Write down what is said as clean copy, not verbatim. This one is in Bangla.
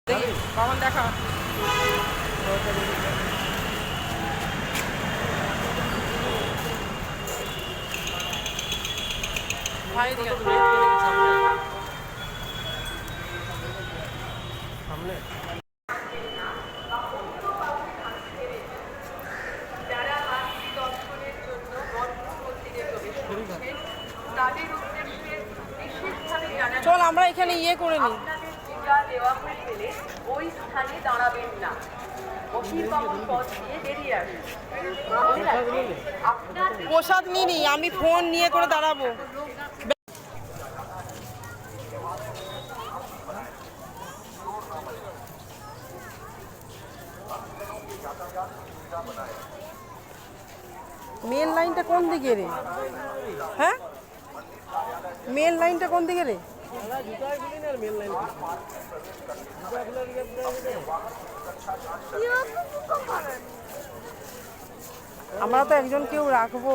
কখন দেখা ভাই সামনে চল আমরা এখানে ইয়ে করে নিই। দেওয়া হয়ে গেলে ওই স্থানে দাঁড়াবেন না, বহির্গমন পথ দিয়ে বেরিয়ে আসুন। প্রসাদ নিনি, আমি ফোন নিয়ে করে দাঁড়াবো। মেন লাইনটা কোন দিকে রে? হ্যাঁ, মেন লাইনটা কোন দিকে রে? আমরা তো একজন কেউ রাখবো।